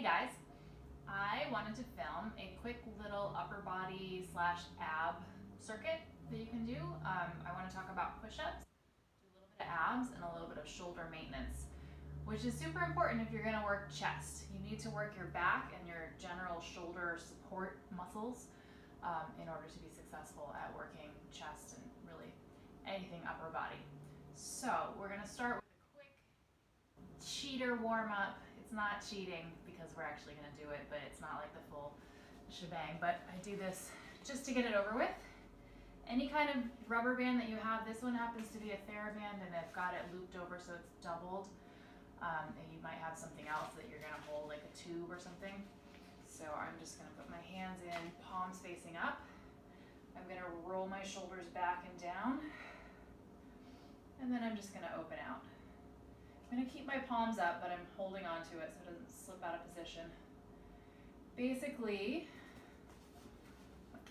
Hey guys, I wanted to film a quick little upper body slash ab circuit that you can do. I want to talk about push-ups, do a little bit of abs, and a little bit of shoulder maintenance, which is super important if you're going to work chest. You need to work your back and your general shoulder support muscles in order to be successful at working chest and really anything upper body. So we're going to start with a quick cheater warm-up. It's not cheating because we're actually going to do it, but it's not like the full shebang. But I do this just to get it over with. Any kind of rubber band that you have, this one happens to be a TheraBand and I've got it looped over so it's doubled. And you might have something else that you're going to hold, like a tube or something. So I'm just going to put my hands in, palms facing up. I'm going to roll my shoulders back and down. And then I'm just going to open out. I'm going to keep my palms up, but I'm holding onto it so it doesn't slip out of position. Basically,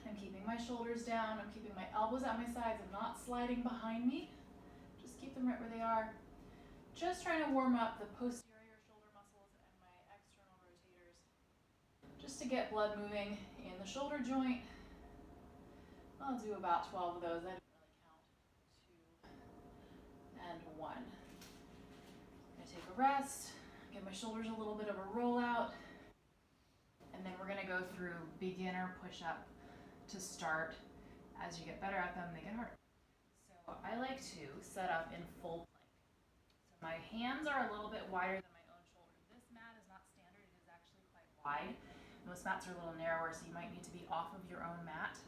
I'm keeping my shoulders down, I'm keeping my elbows at my sides, I'm not sliding behind me. Just keep them right where they are. Just trying to warm up the posterior shoulder muscles and my external rotators. Just to get blood moving in the shoulder joint. I'll do about 12 of those. I didn't really count. 2 and 1. Take a rest, give my shoulders a little bit of a roll out, and then we're going to go through beginner push-up to start. As you get better at them, they get harder. So I like to set up in full plank. So my hands are a little bit wider than my own shoulder. This mat is not standard, it is actually quite wide. Most mats are a little narrower, so you might need to be off of your own mat.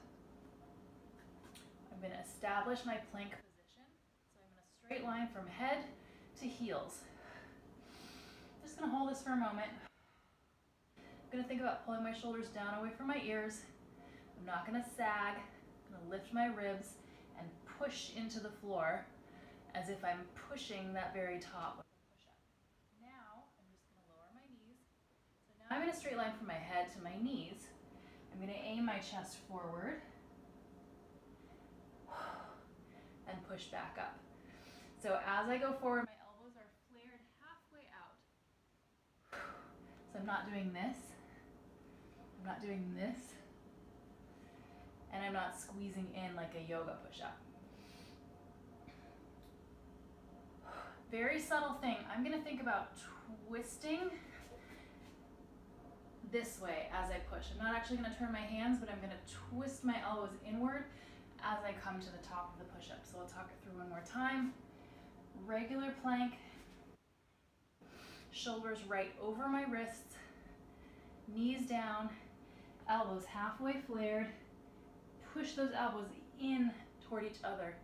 I'm going to establish my plank position. So I'm in a straight line from head to heels. Just going to hold this for a moment. I'm going to think about pulling my shoulders down away from my ears. I'm not going to sag. I'm going to lift my ribs and push into the floor as if I'm pushing that very top of the push-up. Now, I'm just going to lower my knees. So now I'm in a straight line from my head to my knees. I'm going to aim my chest forward and push back up. So as I go forward, my elbows are flared halfway out. So I'm not doing this, I'm not doing this, and I'm not squeezing in like a yoga push-up. Very subtle thing. I'm going to think about twisting this way as I push. I'm not actually going to turn my hands, but I'm going to twist my elbows inward as I come to the top of the push-up. So I'll talk it through one more time. Regular plank. Shoulders right over my wrists, knees down, elbows halfway flared. Push those elbows in toward each other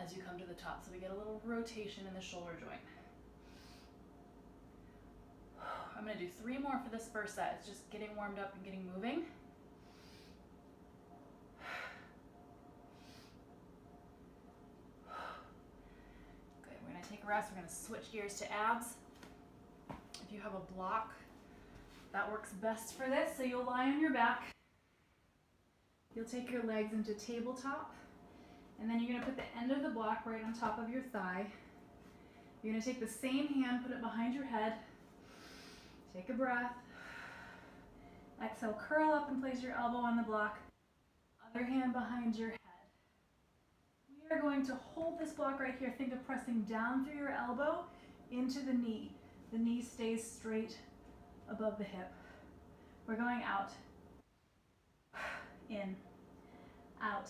as you come to the top, so we get a little rotation in the shoulder joint. I'm going to do 3 more for this first set. It's just getting warmed up and getting moving. Good, we're going to take a rest. We're going to switch gears to abs. If you have a block, that works best for this. So you'll lie on your back. You'll take your legs into tabletop, and then you're going to put the end of the block right on top of your thigh. You're going to take the same hand, put it behind your head. Take a breath. Exhale, curl up and place your elbow on the block. Other hand behind your head. We are going to hold this block right here. Think of pressing down through your elbow into the knee. The knee stays straight above the hip. We're going out, in, out,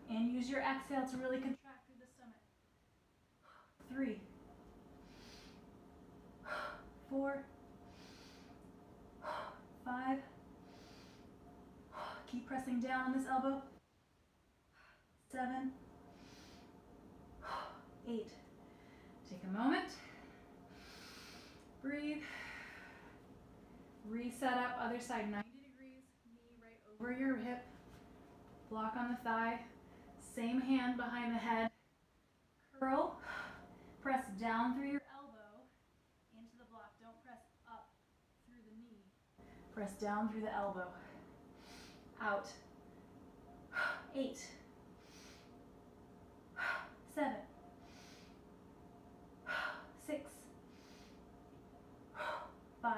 and use your exhale to really contract through the stomach. 3, 4, 5, keep pressing down on this elbow. 7, 8, take a moment. Breathe. Reset up, other side 90 degrees, knee right over your hip, block on the thigh, same hand behind the head, curl, press down through your elbow into the block, don't press up through the knee, press down through the elbow, out, 8, 7, 6, 5,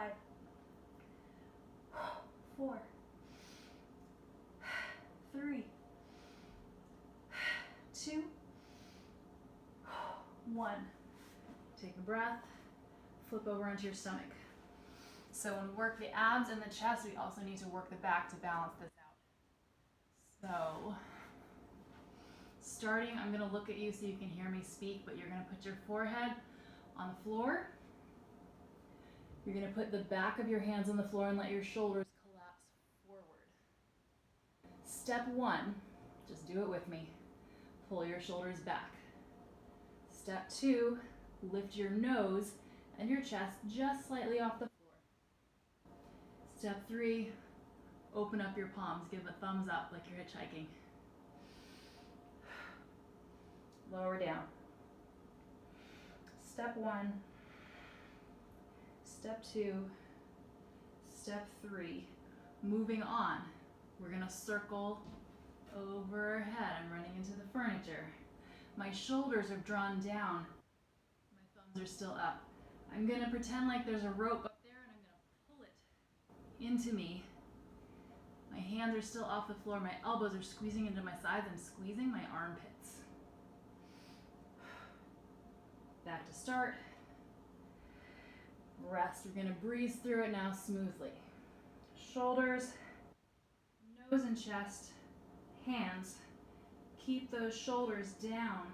breath, flip over onto your stomach. So when we work the abs and the chest, we also need to work the back to balance this out. So starting, I'm going to look at you so you can hear me speak, but you're going to put your forehead on the floor. You're going to put the back of your hands on the floor and let your shoulders collapse forward. Step one, just do it with me. Pull your shoulders back. Step two, lift your nose and your chest just slightly off the floor. Step three, open up your palms. Give a thumbs up like you're hitchhiking. Lower down. Step one, step two, step three. Moving on, we're gonna circle overhead. I'm running into the furniture. My shoulders are drawn down. My thumbs are still up. I'm gonna pretend like there's a rope up there and I'm gonna pull it into me. My hands are still off the floor. My elbows are squeezing into my sides. I'm squeezing my armpits. Back to start. Rest. We're gonna breeze through it now smoothly. Shoulders, nose and chest, hands. Keep those shoulders down.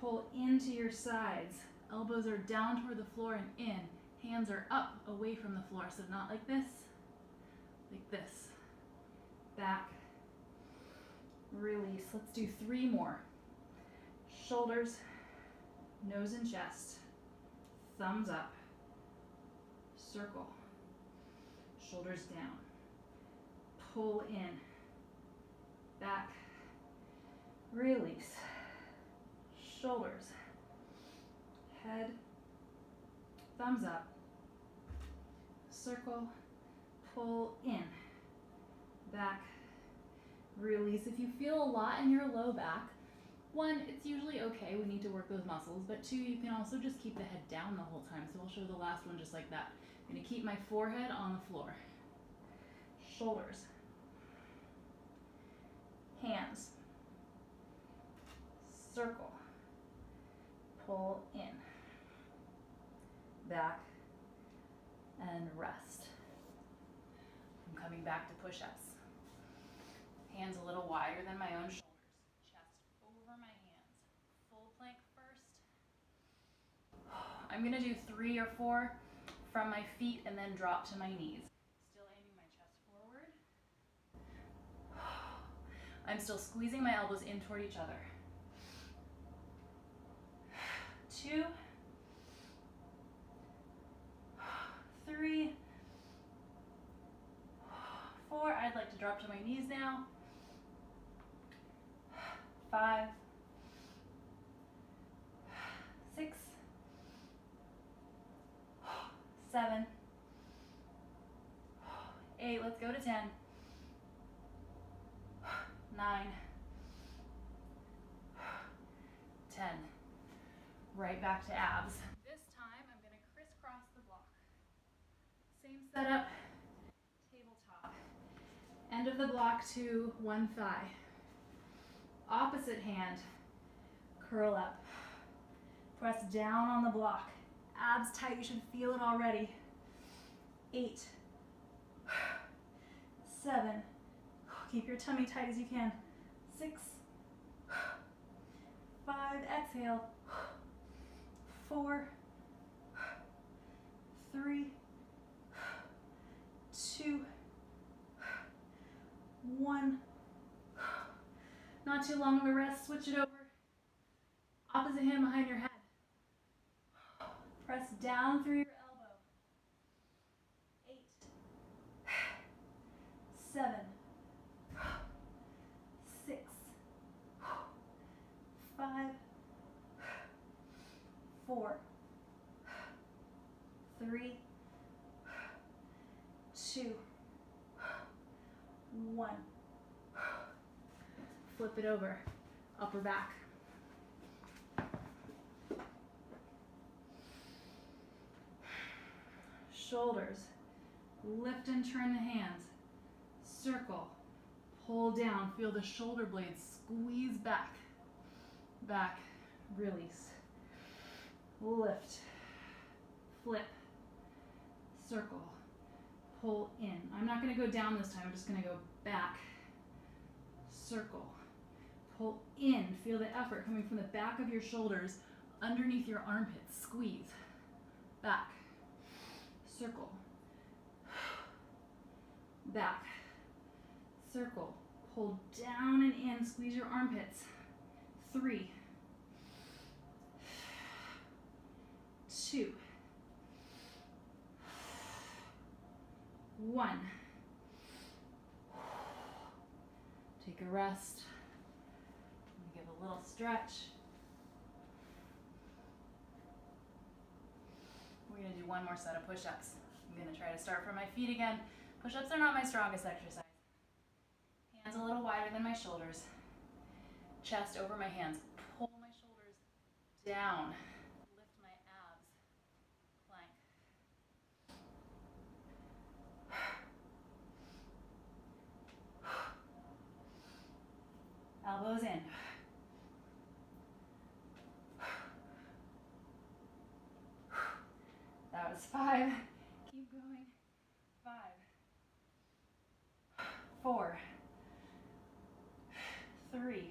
Pull into your sides. Elbows are down toward the floor and in. Hands are up away from the floor. So not like this, like this. Back. Release. Let's do 3 more. Shoulders, nose and chest. Thumbs up. Circle. Shoulders down. Pull in. Back. Release. Shoulders. Head. Thumbs up. Circle. Pull in. Back. Release. If you feel a lot in your low back, 1, it's usually okay. We need to work those muscles. But 2, you can also just keep the head down the whole time. So we'll show the last one just like that. I'm going to keep my forehead on the floor. Shoulders. Hands. Circle. Pull in. Back. And rest. I'm coming back to push-ups. Hands a little wider than my own shoulders. Chest over my hands. Full plank first. I'm gonna do 3 or 4 from my feet and then drop to my knees. Still aiming my chest forward. I'm still squeezing my elbows in toward each other. 2, 3, 4. I'd like to drop to my knees now. 5, 6, 7, 8. Let's go to 10. 9, 10. Right back to abs. This time I'm going to crisscross the block. Same setup, tabletop. End of the block to one thigh. Opposite hand, curl up. Press down on the block. Abs tight, you should feel it already. 8, 7, keep your tummy tight as you can. 6, 5, exhale. 4, 3, 2, 1. Not too long of a rest, switch it over. Opposite hand behind your head. Press down through your elbow. 8, 7, 6, 5, 4, 3, 2, 1. Flip it over, upper back. Shoulders, lift and turn the hands. Circle, pull down, feel the shoulder blades squeeze back. Back, release. lift, flip, circle, pull in. I'm not going to go down this time, I'm just going to go back, circle, pull in. Feel the effort coming from the back of your shoulders underneath your armpits. Squeeze, back, circle, back, circle, pull down and in, squeeze your armpits. 3, 2, 1. Take a rest. Give a little stretch. We're going to do one more set of push-ups. I'm going to try to start from my feet again. Push-ups are not my strongest exercise. Hands a little wider than my shoulders. Chest over my hands. Pull my shoulders down. Lift my abs. Plank. Elbows in. That was 5. Keep going. 5, 4, 3,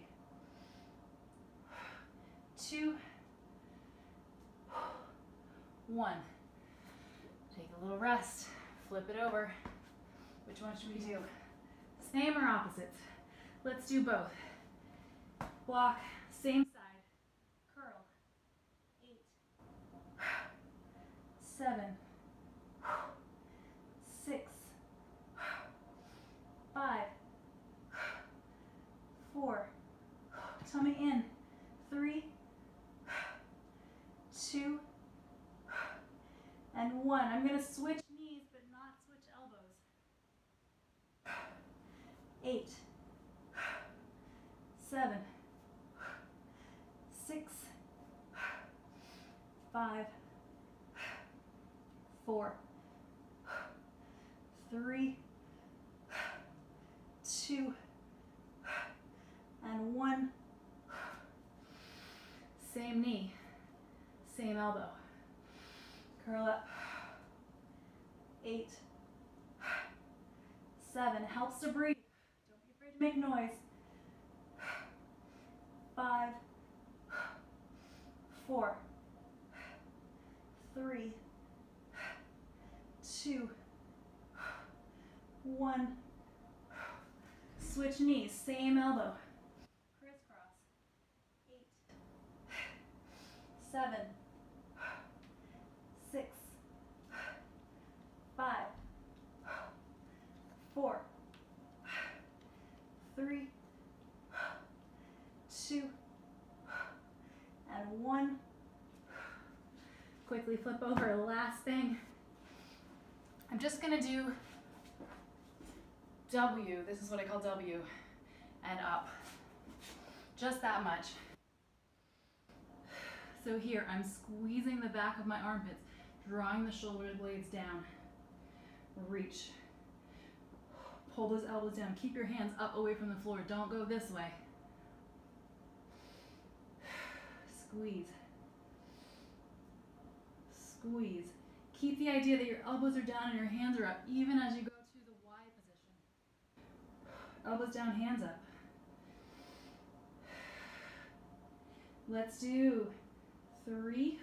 2, 1. Take a little rest. Flip it over. Which one should we do? Same or opposites? Let's do both. Block, same side. Curl. 8, 7, 6, 5, 4, tummy in. 3, 2, and 1. I'm going to switch knees but not switch elbows. 8, 7, 6, 5, 4, 3, 2, and 1. Same knee, same elbow. Curl up. 8, 7, helps to breathe. Don't be afraid to make noise. 5, 4, 3, 2, 1. Switch knees, same elbow. Crisscross. 8, 7, 6, 5, 4, 3, 2, and 1. Quickly flip over. Last thing. I'm just going to do W. This is what I call W. And up. Just that much. So here, I'm squeezing the back of my armpits, drawing the shoulder blades down. Reach. Pull those elbows down. Keep your hands up away from the floor. Don't go this way. Squeeze. Squeeze. Keep the idea that your elbows are down and your hands are up, even as you go to the Y position. Elbows down, hands up. Let's do 3,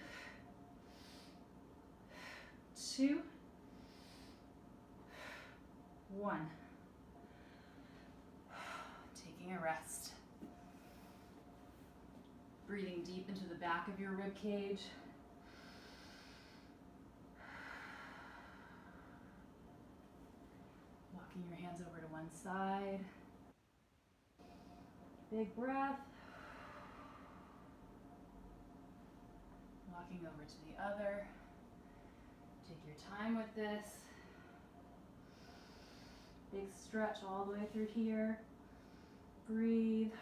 2, 1. Taking a rest. Breathing deep into the back of your rib cage. Walking your hands over to one side. Big breath. Walking over to the other. Take your time with this. Big stretch all the way through here. Breathe.